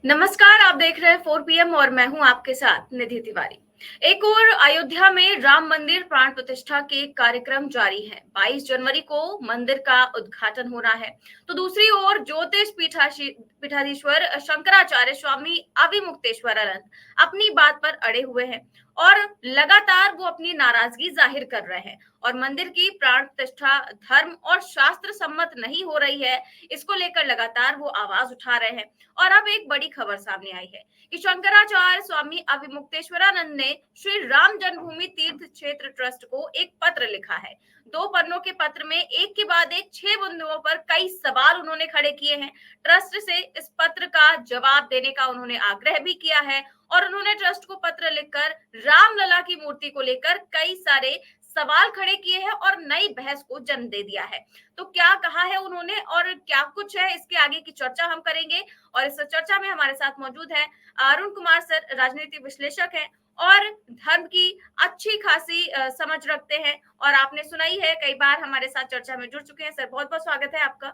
नमस्कार, आप देख रहे हैं 4 PM और मैं हूं आपके साथ निधि तिवारी। एक और अयोध्या में राम मंदिर प्राण प्रतिष्ठा के कार्यक्रम जारी है। 22 जनवरी को मंदिर का उद्घाटन होना है, तो दूसरी ओर ज्योतिष पीठाधीश्वर शंकराचार्य स्वामी अविमुक्तेश्वरानंद अपनी बात पर अड़े हुए हैं और लगातार वो अपनी नाराजगी जाहिर कर रहे हैं और मंदिर की प्राण प्रतिष्ठा धर्म और शास्त्र सम्मत नहीं हो रही है। इसको लेकर लगातार वो आवाज उठा रहे हैं और अब एक बड़ी खबर सामने आई है कि शंकराचार्य स्वामी अविमुक्तेश्वरानंद ने श्री राम जन्मभूमि तीर्थ क्षेत्र ट्रस्ट को एक पत्र लिखा है। 2 पन्नों के पत्र में एक के बाद एक 6 बिंदुओं पर कई सवाल उन्होंने खड़े किए हैं। ट्रस्ट से इस पत्र का जवाब देने का उन्होंने आग्रह भी किया है और उन्होंने ट्रस्ट को पत्र लिखकर रामलला की मूर्ति को लेकर कई सारे सवाल खड़े किए हैं और नई बहस को जन्म दे दिया है। तो क्या कहा है उन्होंने और क्या कुछ है, इसके आगे की चर्चा हम करेंगे और इस चर्चा में हमारे साथ मौजूद है अरुण कुमार सर, राजनीति विश्लेषक हैं और धर्म की अच्छी खासी समझ रखते हैं और आपने सुनाई है, कई बार हमारे साथ चर्चा में जुड़ चुके हैं। सर, बहुत बहुत स्वागत है आपका।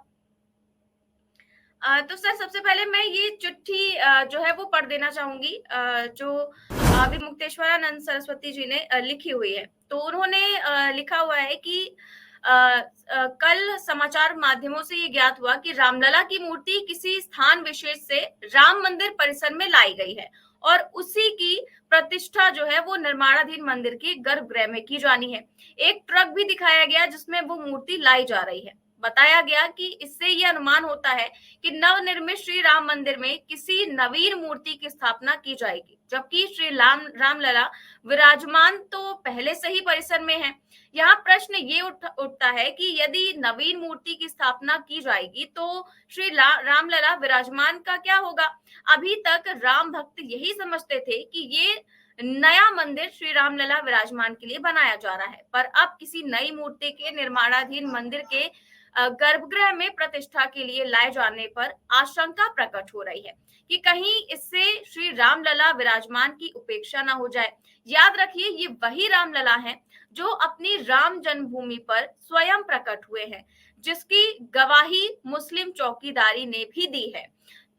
तो सर, सबसे पहले मैं ये चिट्ठी जो है वो पढ़ देना चाहूंगी जो अविमुक्तेश्वरानंद सरस्वती जी ने लिखी हुई है। तो उन्होंने लिखा हुआ है कि कल समाचार माध्यमों से ये ज्ञात हुआ कि रामलला की मूर्ति किसी स्थान विशेष से राम मंदिर परिसर में लाई गई है और उसी की प्रतिष्ठा जो है वो निर्माणाधीन मंदिर के गर्भगृह में की जानी है। एक ट्रक भी दिखाया गया जिसमें वो मूर्ति लाई जा रही है। बताया गया कि इससे ये अनुमान होता है कि नवनिर्मित श्री राम मंदिर में किसी नवीन मूर्ति की स्थापना की जाएगी, जबकि श्री रामलला विराजमान तो पहले से ही परिसर में है। यहाँ प्रश्न ये उठता है कि यदि नवीन मूर्ति की स्थापना की जाएगी तो श्री रामलला विराजमान का क्या होगा। अभी तक राम भक्त यही समझते थे कि ये नया मंदिर श्री रामलला विराजमान के लिए बनाया जा रहा है, पर अब किसी नई मूर्ति के निर्माणाधीन मंदिर के गर्भगृह में प्रतिष्ठा के लिए लाए जाने पर आशंका प्रकट हो रही है कि कहीं इससे श्री रामलला विराजमान की उपेक्षा न हो जाए। याद रखिए, ये वही रामलला हैं जो अपनी राम जन्मभूमि पर स्वयं प्रकट हुए हैं, जिसकी गवाही मुस्लिम चौकीदारी ने भी दी है,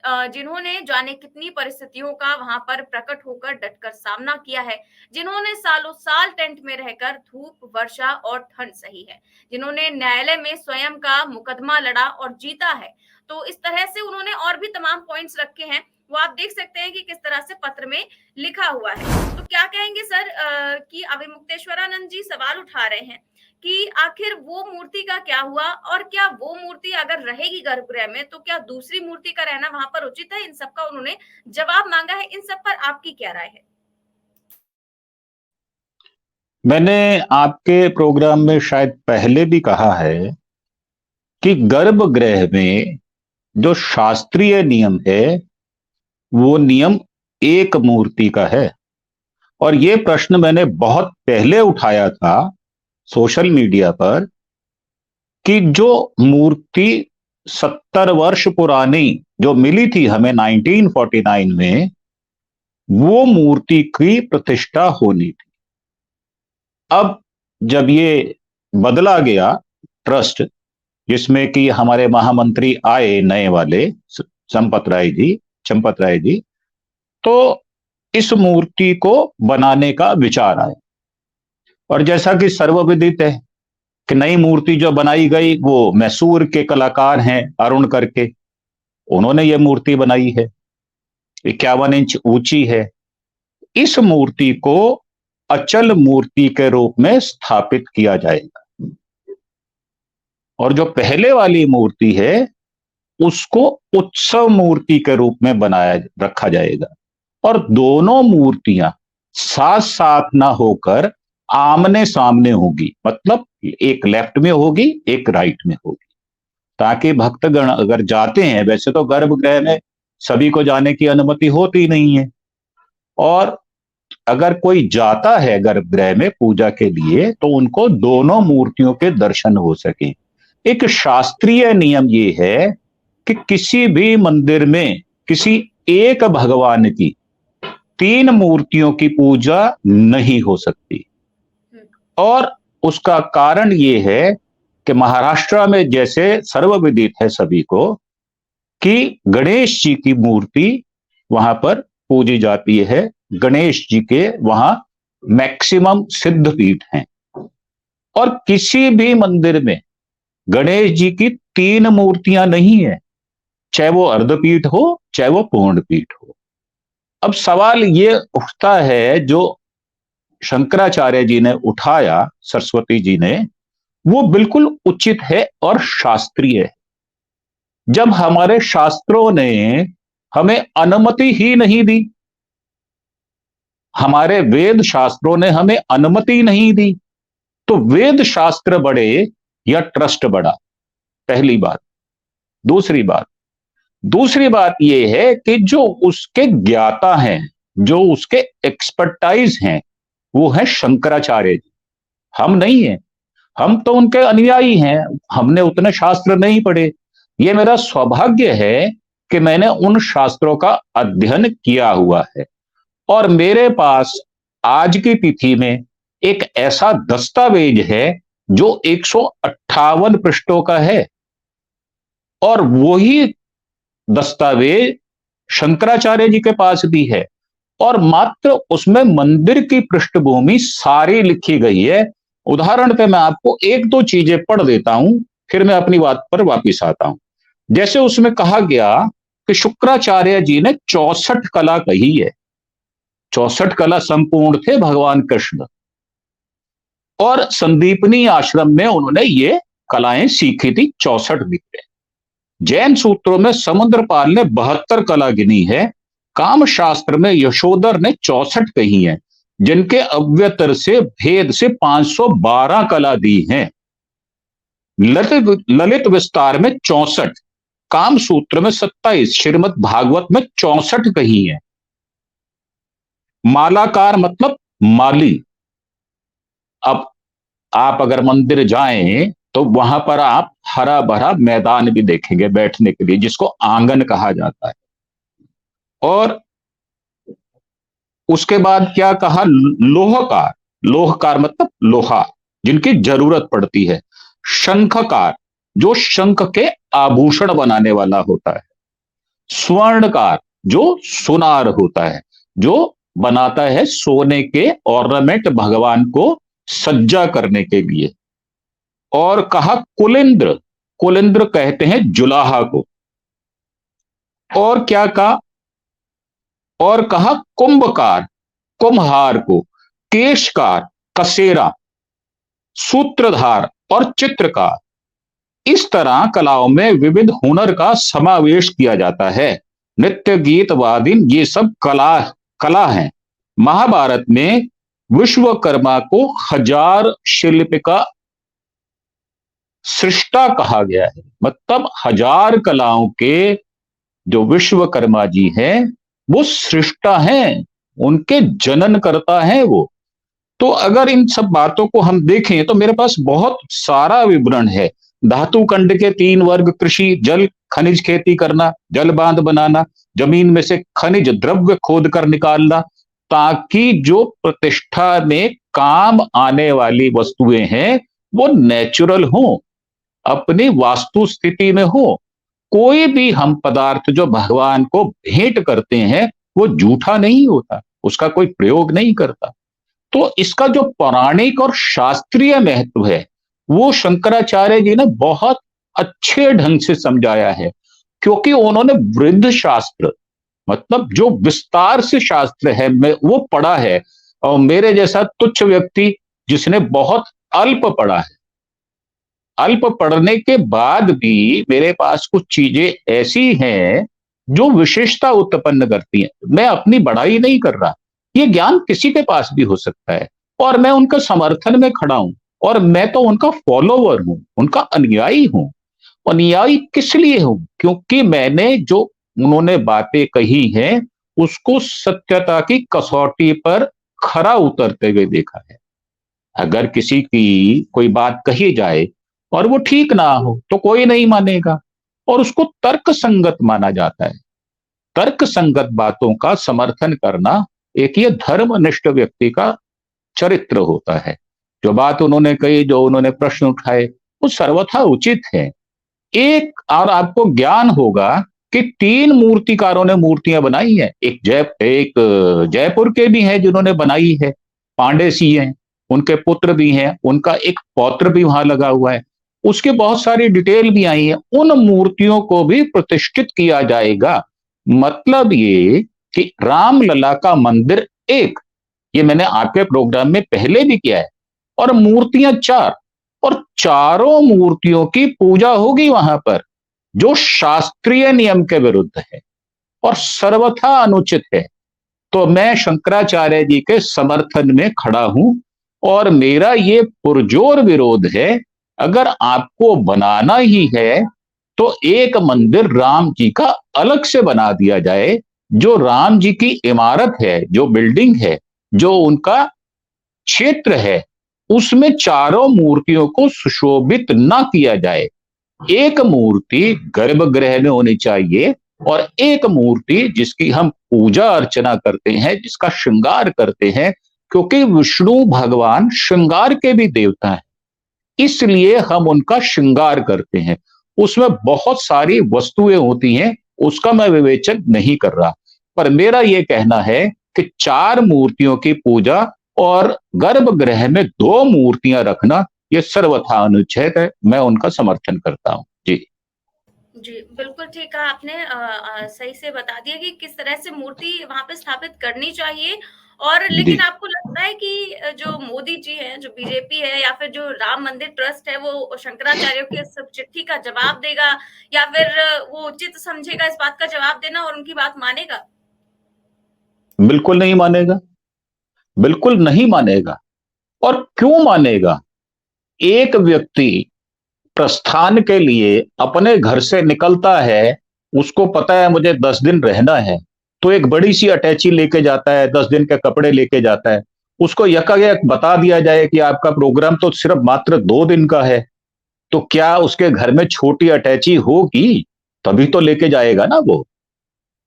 जिन्होंने जाने कितनी परिस्थितियों का वहां पर प्रकट होकर डटकर सामना किया है, जिन्होंने सालों साल टेंट में रहकर धूप वर्षा और ठंड सही है, जिन्होंने न्यायालय में स्वयं का मुकदमा लड़ा और जीता है। तो इस तरह से उन्होंने और भी तमाम पॉइंट्स रखे हैं, वो आप देख सकते हैं कि किस तरह से पत्र में लिखा हुआ है। तो क्या कहेंगे सर कि अविमुक्तेश्वरानंद जी सवाल उठा रहे हैं कि आखिर वो मूर्ति का क्या हुआ और क्या वो मूर्ति अगर रहेगी गर्भगृह में तो क्या दूसरी मूर्ति का रहना वहां पर उचित है। इन सब का उन्होंने जवाब मांगा है। इन सब पर आपकी क्या राय है? मैंने आपके प्रोग्राम में शायद पहले भी कहा है कि गर्भगृह में जो शास्त्रीय नियम है वो नियम एक मूर्ति का है। और ये प्रश्न मैंने बहुत पहले उठाया था सोशल मीडिया पर कि जो मूर्ति 70 वर्ष पुरानी जो मिली थी हमें 1949 में, वो मूर्ति की प्रतिष्ठा होनी थी। अब जब ये बदला गया ट्रस्ट, जिसमें कि हमारे महामंत्री आए नए वाले चंपत राय जी, तो इस मूर्ति को बनाने का विचार आया। और जैसा कि सर्वविदित है कि नई मूर्ति जो बनाई गई वो मैसूर के कलाकार हैं अरुण करके, उन्होंने ये मूर्ति बनाई है, 51 इंच ऊंची है। इस मूर्ति को अचल मूर्ति के रूप में स्थापित किया जाएगा और जो पहले वाली मूर्ति है उसको उत्सव मूर्ति के रूप में रखा जाएगा। और दोनों मूर्तियां साथ साथ ना होकर आमने सामने होगी, मतलब एक लेफ्ट में होगी एक राइट में होगी, ताकि भक्तगण अगर जाते हैं, वैसे तो गर्भगृह में सभी को जाने की अनुमति होती नहीं है, और अगर कोई जाता है गर्भगृह में पूजा के लिए तो उनको दोनों मूर्तियों के दर्शन हो सके। एक शास्त्रीय नियम ये है कि किसी भी मंदिर में किसी एक भगवान की 3 मूर्तियों की पूजा नहीं हो सकती। और उसका कारण ये है कि महाराष्ट्र में जैसे सर्वविदित है सभी को कि गणेश जी की मूर्ति वहां पर पूजी जाती है। गणेश जी के वहां मैक्सिमम सिद्ध पीठ हैं, और किसी भी मंदिर में गणेश जी की 3 मूर्तियां नहीं है, चाहे वो अर्धपीठ हो चाहे वो पूर्ण पीठ हो। अब सवाल ये उठता है जो शंकराचार्य जी ने उठाया, सरस्वती जी ने, वो बिल्कुल उचित है और शास्त्रीय है। जब हमारे शास्त्रों ने हमें अनुमति ही नहीं दी, हमारे वेद शास्त्रों ने हमें अनुमति नहीं दी, तो वेद शास्त्र बड़े या ट्रस्ट बड़ा? पहली बात। दूसरी बात यह है कि जो उसके ज्ञाता हैं, जो उसके एक्सपर्टाइज हैं, वो है शंकराचार्य जी, हम नहीं हैं। हम तो उनके अनुयायी हैं, हमने उतने शास्त्र नहीं पढ़े। ये मेरा सौभाग्य है कि मैंने उन शास्त्रों का अध्ययन किया हुआ है, और मेरे पास आज की तिथि में एक ऐसा दस्तावेज है जो 158 पृष्ठों का है, और वही दस्तावेज शंकराचार्य जी के पास भी है, और मात्र उसमें मंदिर की पृष्ठभूमि सारी लिखी गई है। उदाहरण पे मैं आपको एक दो चीजें पढ़ देता हूं, फिर मैं अपनी बात पर वापिस आता हूं। जैसे उसमें कहा गया कि शुक्राचार्य जी ने 64 कला कही है, 64 कला संपूर्ण थे भगवान कृष्ण, और संदीपनी आश्रम में उन्होंने ये कलाएं सीखी थी, 64 विद्या। जैन सूत्रों में समुद्रपाल ने 72 कला गिनी है। काम शास्त्र में यशोधर ने 64 कही है, जिनके अव्यतर से भेद से 512 कला दी हैं। ललित विस्तार में 64, काम सूत्र में 27, श्रीमद् भागवत में 64 कही है। मालाकार मतलब माली। अब आप अगर मंदिर जाएं तो वहां पर आप हरा भरा मैदान भी देखेंगे बैठने के लिए, जिसको आंगन कहा जाता है। और उसके बाद क्या कहा? लोहकार, लोहकार मतलब लोहा, जिनकी जरूरत पड़ती है। शंखकार, जो शंख के आभूषण बनाने वाला होता है। स्वर्णकार, जो सुनार होता है, जो बनाता है सोने के ऑर्नामेंट भगवान को सज्जा करने के लिए। और कहा कुलेंद्र, कुलेंद्र कहते हैं जुलाहा को। और क्या कहा? और कहा कुंभकार, कुम्हार को। केशकार, कसेरा। सूत्रधार और चित्रकार। इस तरह कलाओं में विविध हुनर का समावेश किया जाता है। नृत्य, गीत, वादिन, ये सब कला कला है। महाभारत में विश्वकर्मा को 1000 शिल्प का सृष्टा कहा गया है, मतलब 1000 कलाओं के जो विश्वकर्मा जी हैं वो सृष्टा हैं, उनके जनन करता है वो। तो अगर इन सब बातों को हम देखें तो मेरे पास बहुत सारा विवरण है। धातु खंड के 3 वर्ग: कृषि, जल, खनिज, खेती करना, जल बांध बनाना, जमीन में से खनिज द्रव्य खोद कर निकालना, ताकि जो प्रतिष्ठा में काम आने वाली वस्तुएं हैं वो नेचुरल हो, अपनी वास्तु स्थिति में हो। कोई भी हम पदार्थ जो भगवान को भेंट करते हैं वो जूठा नहीं होता, उसका कोई प्रयोग नहीं करता। तो इसका जो पौराणिक और शास्त्रीय महत्व है वो शंकराचार्य जी ने बहुत अच्छे ढंग से समझाया है, क्योंकि उन्होंने वृद्ध शास्त्र, मतलब जो विस्तार से शास्त्र है, मैं वो पढ़ा है। और मेरे जैसा तुच्छ व्यक्ति जिसने बहुत अल्प पढ़ा है, अल्प पढ़ने के बाद भी मेरे पास कुछ चीजें ऐसी हैं जो विशेषता उत्पन्न करती हैं। मैं अपनी बड़ाई नहीं कर रहा, ये ज्ञान किसी के पास भी हो सकता है, और मैं उनके समर्थन में खड़ा हूं, और मैं तो उनका फॉलोवर हूं, उनका अनुयायी हूं। अनुयायी किस लिए हूं? क्योंकि मैंने जो उन्होंने बातें कही हैं उसको सत्यता की कसौटी पर खरा उतरते हुए देखा है। अगर किसी की कोई बात कही जाए और वो ठीक ना हो तो कोई नहीं मानेगा, और उसको तर्क संगत माना जाता है। तर्क संगत बातों का समर्थन करना एक ये धर्मनिष्ठ व्यक्ति का चरित्र होता है। जो बात उन्होंने कही, जो उन्होंने प्रश्न उठाए, वो सर्वथा उचित है। एक और आपको ज्ञान होगा कि 3 मूर्तिकारों ने मूर्तियां बनाई हैं। एक जयपुर के भी हैं जिन्होंने बनाई है, पांडे सी हैं, उनके पुत्र भी हैं, उनका एक पौत्र भी वहां लगा हुआ है। उसकी बहुत सारी डिटेल भी आई है। उन मूर्तियों को भी प्रतिष्ठित किया जाएगा। मतलब ये कि रामलला का मंदिर एक, ये मैंने आपके प्रोग्राम में पहले भी किया है, और मूर्तियां 4, और चारों मूर्तियों की पूजा होगी वहां पर, जो शास्त्रीय नियम के विरुद्ध है और सर्वथा अनुचित है। तो मैं शंकराचार्य जी के समर्थन में खड़ा हूं और मेरा ये पुरजोर विरोध है। अगर आपको बनाना ही है तो एक मंदिर राम जी का अलग से बना दिया जाए। जो राम जी की इमारत है, जो बिल्डिंग है, जो उनका क्षेत्र है, उसमें चारों मूर्तियों को सुशोभित ना किया जाए। एक मूर्ति गर्भगृह में होनी चाहिए और एक मूर्ति जिसकी हम पूजा अर्चना करते हैं, जिसका श्रृंगार करते हैं, क्योंकि विष्णु भगवान श्रृंगार के भी देवता हैं, इसलिए हम उनका श्रृंगार करते हैं। उसमें बहुत सारी वस्तुएं होती हैं, उसका मैं विवेचन नहीं कर रहा, पर मेरा यह कहना है कि 4 मूर्तियों की पूजा और गर्भगृह में 2 मूर्तियां रखना, यह सर्वथा अनुचित है। मैं उनका समर्थन करता हूं। जी जी, बिल्कुल ठीक कहा आपने। सही से बता दिया कि किस तरह से मूर्ति वहाँ पे स्थापित करनी चाहिए। और जी लेकिन आपको लगता है कि जो मोदी जी हैं, जो बीजेपी है या फिर जो राम मंदिर ट्रस्ट है, वो शंकराचार्यों की इस चिट्ठी का जवाब देगा, या फिर वो उचित समझेगा इस बात का जवाब देना और उनकी बात मानेगा? बिल्कुल नहीं मानेगा, बिल्कुल नहीं मानेगा। और क्यों मानेगा? एक व्यक्ति प्रस्थान के लिए अपने घर से निकलता है, उसको पता है मुझे 10 दिन रहना है, तो एक बड़ी सी अटैची लेके जाता है, 10 दिन के कपड़े लेके जाता है। उसको यकायक बता दिया जाए कि आपका प्रोग्राम तो सिर्फ मात्र 2 दिन का है, तो क्या उसके घर में छोटी अटैची होगी? तभी तो लेके जाएगा ना वो।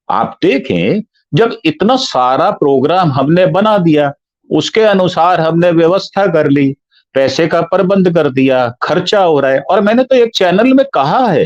आप देखें, जब इतना सारा प्रोग्राम हमने बना दिया, उसके अनुसार हमने व्यवस्था कर ली, पैसे का प्रबंध कर दिया, खर्चा हो रहा है, और मैंने तो एक चैनल में कहा है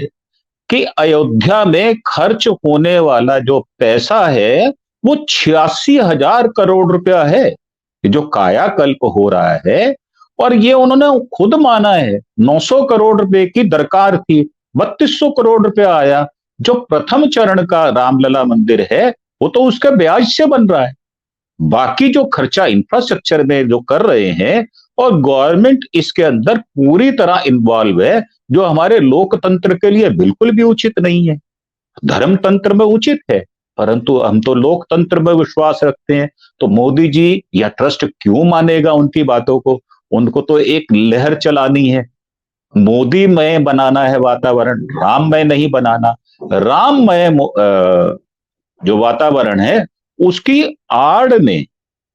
कि अयोध्या में खर्च होने वाला जो पैसा है वो 86,000 करोड़ रुपया है, जो कायाकल्प हो रहा है। और ये उन्होंने खुद माना है। 900 करोड़ रुपए की दरकार थी, 3200 करोड़ रुपया आया। जो प्रथम चरण का रामलला मंदिर है वो तो उसका ब्याज से बन रहा है। बाकी जो खर्चा इंफ्रास्ट्रक्चर में जो कर रहे हैं, और गवर्नमेंट इसके अंदर पूरी तरह इन्वॉल्व है, जो हमारे लोकतंत्र के लिए बिल्कुल भी उचित नहीं है। धर्मतंत्र में उचित है, परंतु हम तो लोकतंत्र में विश्वास रखते हैं। तो मोदी जी या ट्रस्ट क्यों मानेगा उनकी बातों को? उनको तो एक लहर चलानी है, मोदीमय बनाना है वातावरण, राममय नहीं बनाना। राममय जो वातावरण है, उसकी आड़ में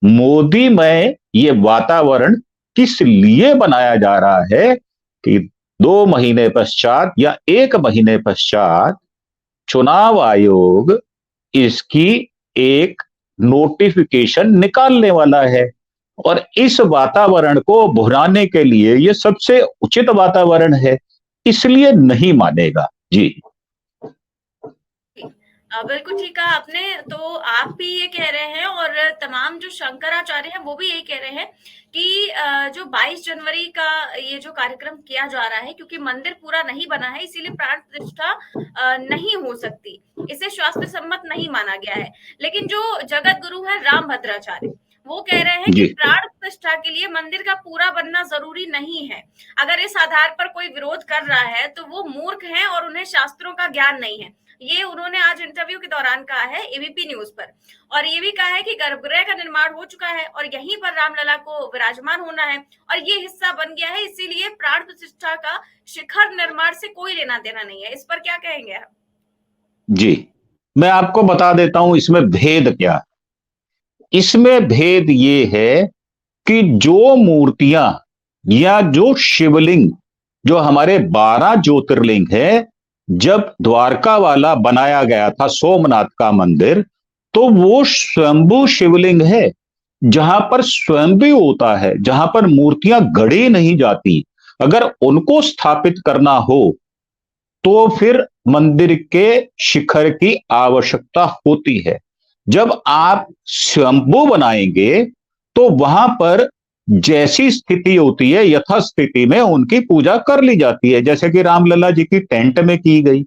मोदीमय ये वातावरण किस लिए बनाया जा रहा है कि 2 महीने पश्चात या 1 महीने पश्चात चुनाव आयोग इसकी एक नोटिफिकेशन निकालने वाला है, और इस वातावरण को भुनाने के लिए ये सबसे उचित वातावरण है, इसलिए नहीं मानेगा। जी बिल्कुल ठीक कहा आपने। तो आप भी ये कह रहे हैं और तमाम जो शंकराचार्य हैं वो भी यही कह रहे हैं कि जो 22 जनवरी का ये जो कार्यक्रम किया जा रहा है, क्योंकि मंदिर पूरा नहीं बना है, इसीलिए प्राण प्रतिष्ठा नहीं हो सकती, इसे शास्त्र सम्मत नहीं माना गया है। लेकिन जो जगत गुरु है राम भद्राचार्य, वो कह रहे हैं कि जी प्राण प्रतिष्ठा के लिए मंदिर का पूरा बनना जरूरी नहीं है। अगर इस आधार पर कोई विरोध कर रहा है तो वो मूर्ख है और उन्हें शास्त्रों का ज्ञान नहीं है। ये उन्होंने आज इंटरव्यू के दौरान कहा है एबीपी न्यूज पर। और ये भी कहा है कि गर्भगृह का निर्माण हो चुका है और यहीं पर रामलला को विराजमान होना है, और ये हिस्सा बन गया है, इसीलिए प्राण प्रतिष्ठा का शिखर निर्माण से कोई लेना देना नहीं है। इस पर क्या कहेंगे आप? जी मैं आपको बता देता हूं इसमें भेद क्या। इसमें भेद ये है कि जो मूर्तियां या जो शिवलिंग, जो हमारे 12 ज्योतिर्लिंग है, जब द्वारका वाला बनाया गया था सोमनाथ का मंदिर, तो वो स्वयंभू शिवलिंग है, जहां पर स्वयंभू होता है, जहां पर मूर्तियां गढ़ी नहीं जाती। अगर उनको स्थापित करना हो तो फिर मंदिर के शिखर की आवश्यकता होती है। जब आप स्वयंभू बनाएंगे तो वहां पर जैसी स्थिति होती है यथास्थिति में उनकी पूजा कर ली जाती है, जैसे कि रामलला जी की टेंट में की गई,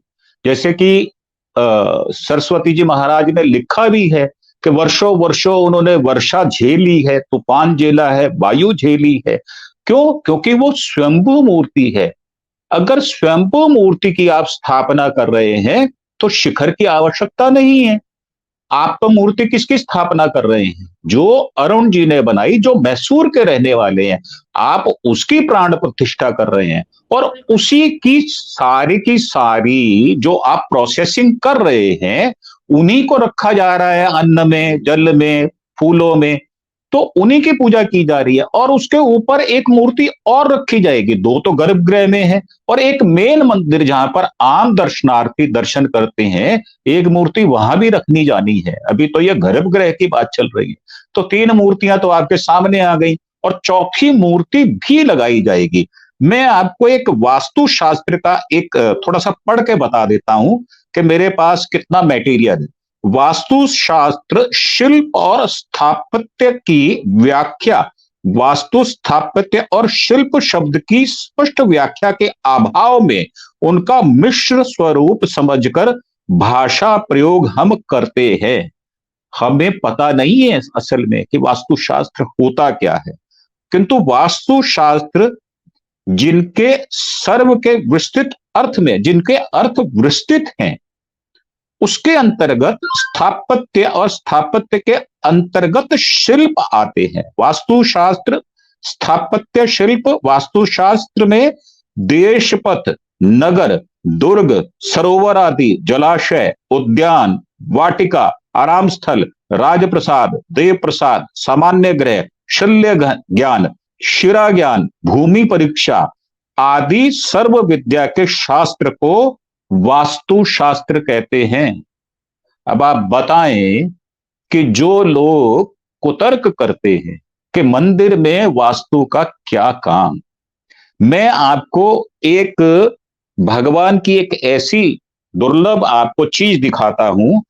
जैसे कि सरस्वती जी महाराज ने लिखा भी है कि वर्षों वर्षों उन्होंने वर्षा झेली है, तूफान झेला है, वायु झेली है। क्यों? क्योंकि वो स्वयंभू मूर्ति है। अगर स्वयंभू मूर्ति की आप स्थापना कर रहे हैं तो शिखर की आवश्यकता नहीं है। आप तो मूर्ति किसकी स्थापना कर रहे हैं? जो अरुण जी ने बनाई, जो मैसूर के रहने वाले हैं, आप उसकी प्राण प्रतिष्ठा कर रहे हैं। और उसी की सारी जो आप प्रोसेसिंग कर रहे हैं, उन्हीं को रखा जा रहा है, अन्न में, जल में, फूलों में। तो उन्हीं की पूजा की जा रही है और उसके ऊपर एक मूर्ति और रखी जाएगी। दो तो गर्भगृह में है और एक मेन मंदिर जहां पर आम दर्शनार्थी दर्शन करते हैं, एक मूर्ति वहां भी रखनी जानी है। अभी तो यह गर्भगृह की बात चल रही है। तो 3 मूर्तियां तो आपके सामने आ गई और चौथी मूर्ति भी लगाई जाएगी। मैं आपको एक वास्तु शास्त्र का एक थोड़ा सा पढ़ के बता देता हूं कि मेरे पास कितना मेटीरियल है। वास्तु शास्त्र शिल्प और स्थापत्य की व्याख्या, वास्तु स्थापत्य और शिल्प शब्द की स्पष्ट व्याख्या के अभाव में उनका मिश्र स्वरूप समझकर भाषा प्रयोग हम करते हैं। हमें पता नहीं है असल में कि वास्तुशास्त्र होता क्या है, किंतु वास्तुशास्त्र जिनके सर्व के विस्तृत अर्थ में, जिनके अर्थ विस्तृत हैं, उसके अंतर्गत स्थापत्य और स्थापत्य के अंतर्गत शिल्प आते हैं। वास्तुशास्त्र, स्थापत्य, शिल्प। वास्तुशास्त्र में देशपथ, नगर, दुर्ग, सरोवर आदि, जलाशय, उद्यान, वाटिका, आराम स्थल, राजप्रसाद, देव प्रसाद, सामान्य ग्रह, शल्य ज्ञान, शिरा ज्ञान, भूमि परीक्षा आदि सर्व विद्या के शास्त्र को वास्तु शास्त्र कहते हैं। अब आप बताएं कि जो लोग कुतर्क करते हैं कि मंदिर में वास्तु का क्या काम, मैं आपको एक भगवान की एक ऐसी दुर्लभ आपको चीज दिखाता हूं।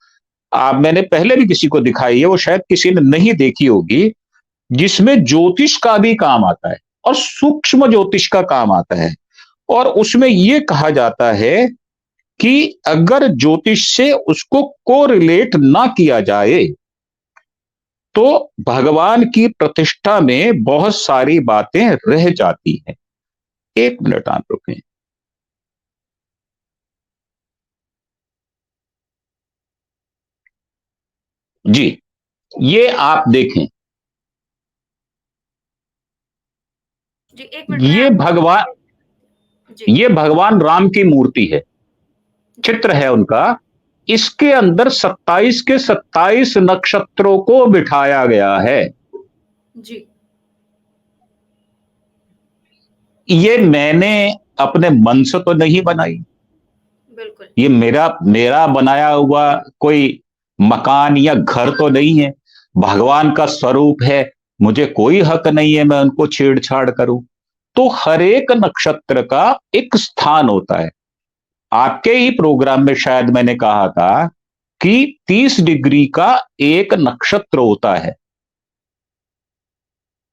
मैंने पहले भी किसी को दिखाई है, वो शायद किसी ने नहीं देखी होगी, जिसमें ज्योतिष का भी काम आता है और सूक्ष्म ज्योतिष का काम आता है। और उसमें यह कहा जाता है कि अगर ज्योतिष से उसको कोरिलेट ना किया जाए तो भगवान की प्रतिष्ठा में बहुत सारी बातें रह जाती हैं। 1 मिनट आप रुकें। जी, ये आप देखें, जी 1 मिनट में ये भगवान राम की मूर्ति है, चित्र है उनका। इसके अंदर 27 के 27 नक्षत्रों को बिठाया गया है। जी, ये मैंने अपने मन से तो नहीं बनाई, बिल्कुल। ये मेरा बनाया हुआ कोई मकान या घर तो नहीं है। भगवान का स्वरूप है, मुझे कोई हक नहीं है मैं उनको छेड़छाड़ करूं। तो हर एक नक्षत्र का एक स्थान होता है। आपके ही प्रोग्राम में शायद मैंने कहा था कि 30 डिग्री का एक नक्षत्र होता है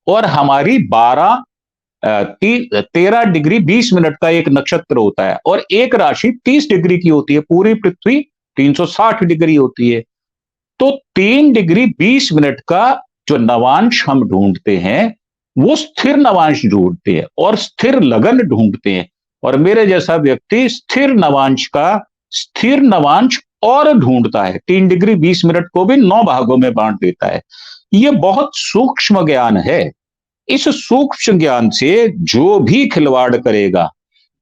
और हमारी 13 डिग्री 20 मिनट का एक नक्षत्र होता है और एक राशि 30 डिग्री की होती है। पूरी पृथ्वी 360 डिग्री होती है। तो 3 डिग्री 20 मिनट का जो नवांश हम ढूंढते हैं वो स्थिर नवांश ढूंढते हैं और स्थिर लगन ढूंढते हैं। और मेरे जैसा व्यक्ति स्थिर नवांश और ढूंढता है। 3 डिग्री 20 मिनट को भी 9 भागों में बांट देता है। यह बहुत सूक्ष्म ज्ञान है। इस सूक्ष्म ज्ञान से जो भी खिलवाड़ करेगा,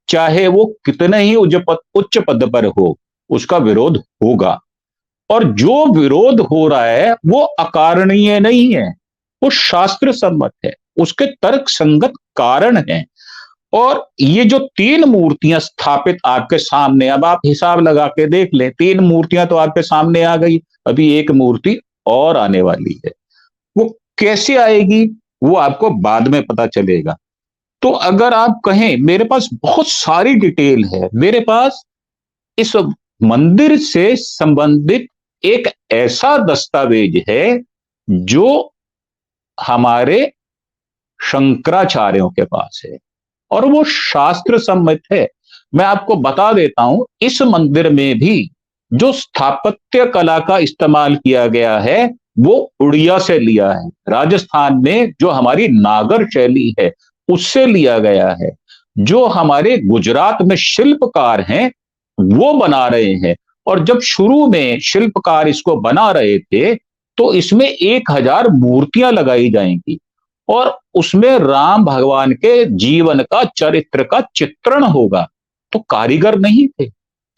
चाहे वो कितने ही उच्च पद पर हो, उसका विरोध होगा। और जो विरोध हो रहा है वो अकारणीय नहीं है, वो शास्त्र सम्मत है, उसके तर्क संगत कारण है। और ये जो 3 मूर्तियां स्थापित आपके सामने, अब आप हिसाब लगा के देख लें, 3 मूर्तियां तो आपके सामने आ गई, अभी एक मूर्ति और आने वाली है। वो कैसे आएगी वो आपको बाद में पता चलेगा। तो अगर आप कहें मेरे पास बहुत सारी डिटेल है, मेरे पास इस मंदिर से संबंधित एक ऐसा दस्तावेज है जो हमारे शंकराचार्यों के पास है और वो शास्त्र सम्मत है। मैं आपको बता देता हूं, इस मंदिर में भी जो स्थापत्य कला का इस्तेमाल किया गया है वो उड़िया से लिया है। राजस्थान में जो हमारी नागर शैली है उससे लिया गया है। जो हमारे गुजरात में शिल्पकार हैं वो बना रहे हैं। और जब शुरू में शिल्पकार इसको बना रहे थे तो इसमें 1000 मूर्तियां लगाई जाएंगी और उसमें राम भगवान के जीवन का, चरित्र का चित्रण होगा। तो कारीगर नहीं थे।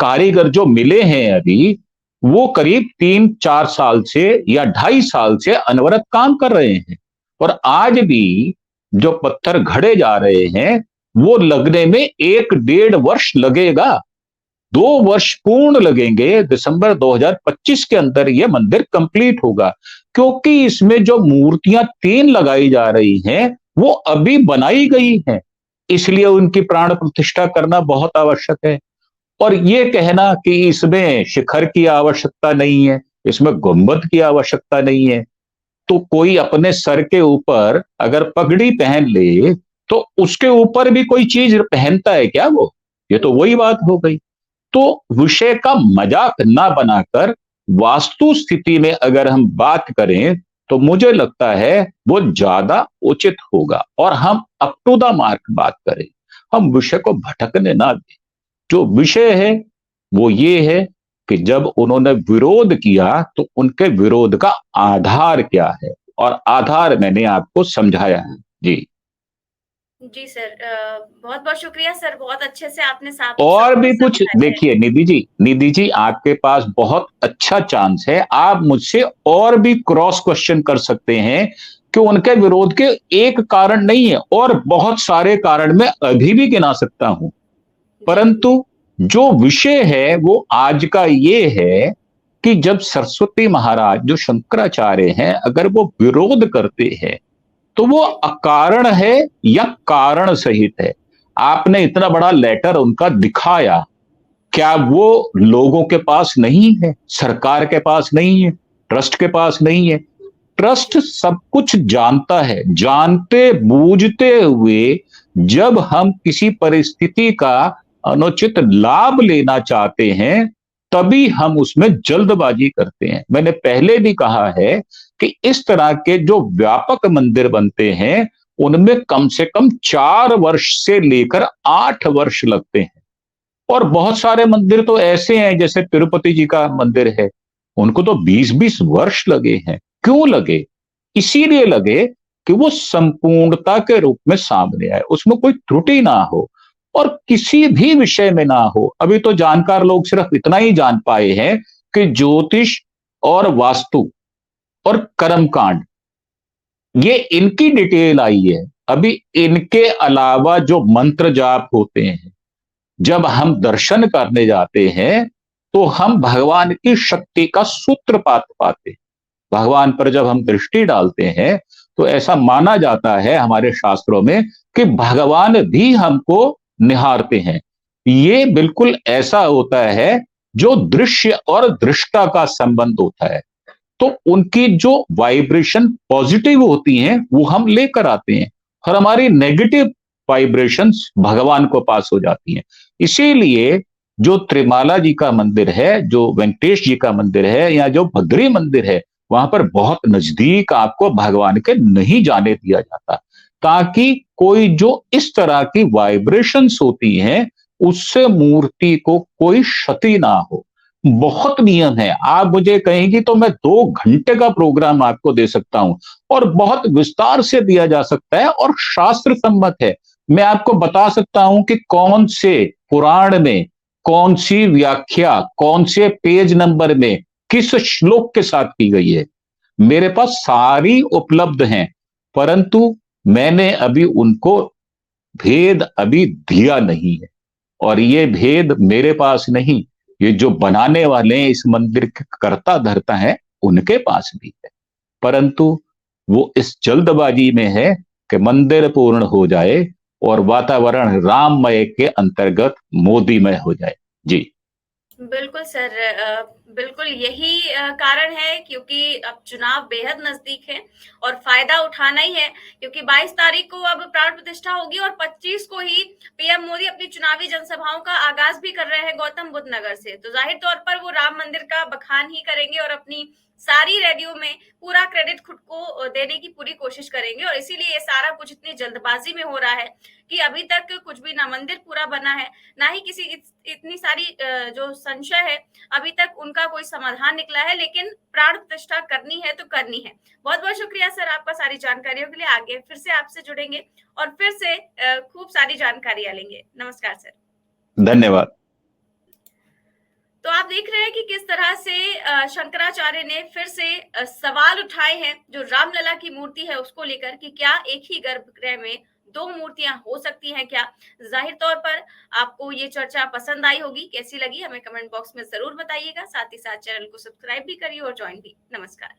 कारीगर जो मिले हैं अभी वो करीब 3-4 साल से या 2.5 साल से अनवरत काम कर रहे हैं। और आज भी जो पत्थर घड़े जा रहे हैं वो लगने में 1-1.5 वर्ष लगेगा। 2 वर्ष पूर्ण लगेंगे। दिसंबर 2025 के अंदर यह मंदिर कंप्लीट होगा, क्योंकि इसमें जो मूर्तियां 3 लगाई जा रही हैं वो अभी बनाई गई हैं, इसलिए उनकी प्राण प्रतिष्ठा करना बहुत आवश्यक है। और ये कहना कि इसमें शिखर की आवश्यकता नहीं है, इसमें गुंबद की आवश्यकता नहीं है, तो कोई अपने सर के ऊपर अगर पगड़ी पहन ले तो उसके ऊपर भी कोई चीज पहनता है क्या वो? ये तो वही बात हो गई। तो विषय का मजाक ना बनाकर वास्तु स्थिति में अगर हम बात करें तो मुझे लगता है वो ज्यादा उचित होगा और हम अप टू द मार्क बात करें, हम विषय को भटकने ना दें। जो विषय है वो ये है कि जब उन्होंने विरोध किया तो उनके विरोध का आधार क्या है, और आधार मैंने आपको समझाया है। जी। जी सर, बहुत-बहुत शुक्रिया सर, बहुत अच्छे से आपने सब और भी कुछ कुछ समझाया है। देखिए निधि जी आपके पास बहुत अच्छा चांस है, आप मुझसे और भी क्रॉस क्वेश्चन कर सकते हैं कि उनके विरोध के एक कारण नहीं है, और बहुत सारे कारण मैं अभी भी गिना सकता हूं। जी, परंतु जो विषय है वो आज का ये है कि जब सरस्वती महाराज जो शंकराचार्य हैं अगर वो विरोध करते हैं तो वो जी, अकारण है या कारण सहित है। आपने इतना बड़ा लेटर उनका दिखाया, क्या वो लोगों के पास नहीं है, सरकार के पास नहीं है, ट्रस्ट के पास नहीं है? ट्रस्ट सब कुछ जानता है। जानते बूझते हुए जब हम किसी परिस्थिति का अनुचित लाभ लेना चाहते हैं तभी हम उसमें जल्दबाजी करते हैं। मैंने पहले भी कहा है कि इस तरह के जो व्यापक मंदिर बनते हैं उनमें कम से कम 4 वर्ष से लेकर 8 वर्ष लगते हैं। और बहुत सारे मंदिर तो ऐसे हैं, जैसे तिरुपति जी का मंदिर है, उनको तो 20-20 वर्ष लगे हैं। क्यों लगे? इसीलिए लगे कि वो संपूर्णता के रूप में सामने आए, उसमें कोई त्रुटि ना हो और किसी भी विषय में ना हो। अभी तो जानकार लोग सिर्फ इतना ही जान पाए हैं कि ज्योतिष और वास्तु और कर्मकांड ये इनकी डिटेल आई है। अभी इनके अलावा जो मंत्र जाप होते हैं, जब हम दर्शन करने जाते हैं तो हम भगवान की शक्ति का सूत्रपात पाते हैं। भगवान पर जब हम दृष्टि डालते हैं तो ऐसा माना जाता है हमारे शास्त्रों में कि भगवान भी हमको निहारते हैं। ये बिल्कुल ऐसा होता है जो दृश्य और दृष्टा का संबंध होता है। तो उनकी जो वाइब्रेशन पॉजिटिव होती हैं वो हम लेकर आते हैं और हमारी नेगेटिव वाइब्रेशंस भगवान को पास हो जाती हैं। इसीलिए जो त्रिमाला जी का मंदिर है, जो वेंकटेश जी का मंदिर है, या जो बद्री मंदिर है, वहां पर बहुत नजदीक आपको भगवान के नहीं जाने दिया जाता, ताकि कोई जो इस तरह की वाइब्रेशंस होती हैं उससे मूर्ति को कोई क्षति ना हो। बहुत नियम है। आप मुझे कहेंगी तो मैं 2 घंटे का प्रोग्राम आपको दे सकता हूं और बहुत विस्तार से दिया जा सकता है और शास्त्र सम्मत है। मैं आपको बता सकता हूं कि कौन से पुराण में कौन सी व्याख्या कौन से पेज नंबर में किस श्लोक के साथ की गई है। मेरे पास सारी उपलब्ध हैं, परंतु मैंने अभी उनको भेद अभी दिया नहीं है। और ये भेद मेरे पास नहीं, ये जो बनाने वाले हैं इस मंदिर के कर्ता धर्ता हैं उनके पास भी है। परंतु वो इस जल्दबाजी में है कि मंदिर पूर्ण हो जाए और वातावरण राममय के अंतर्गत मोदीमय हो जाए। जी। बिल्कुल सर, बिल्कुल यही कारण है, क्योंकि अब चुनाव बेहद नजदीक है और फायदा उठाना ही है, क्योंकि 22 तारीख को अब प्राण प्रतिष्ठा होगी और 25 को ही पीएम मोदी अपनी चुनावी जनसभाओं का आगाज भी कर रहे हैं गौतम बुद्ध नगर से। तो जाहिर तौर पर वो राम मंदिर का बखान ही करेंगे और अपनी सारी रैलियों में पूरा क्रेडिट खुद को देने की पूरी कोशिश करेंगे, और इसीलिए ये सारा कुछ इतनी जल्दबाजी में हो रहा है कि अभी तक कुछ भी ना मंदिर पूरा बना है, ना ही किसी इतनी सारी जो संशय है, अभी तक उनका कोई समाधान निकला है, लेकिन प्राण प्रतिष्ठा करनी है तो करनी है। बहुत बहुत शुक्रिया सर आपका सारी जानकारियों के लिए। आगे फिर से आपसे जुड़ेंगे और फिर से खूब सारी जानकारियां लेंगे। नमस्कार सर। धन्यवाद। तो आप देख रहे हैं कि किस तरह से शंकराचार्य ने फिर से सवाल उठाए हैं जो रामलला की मूर्ति है उसको लेकर, कि क्या एक ही गर्भगृह में दो मूर्तियां हो सकती हैं क्या। जाहिर तौर पर आपको ये चर्चा पसंद आई होगी, कैसी लगी हमें कमेंट बॉक्स में जरूर बताइएगा। साथ ही साथ चैनल को सब्सक्राइब भी करिए और ज्वाइन भी। नमस्कार।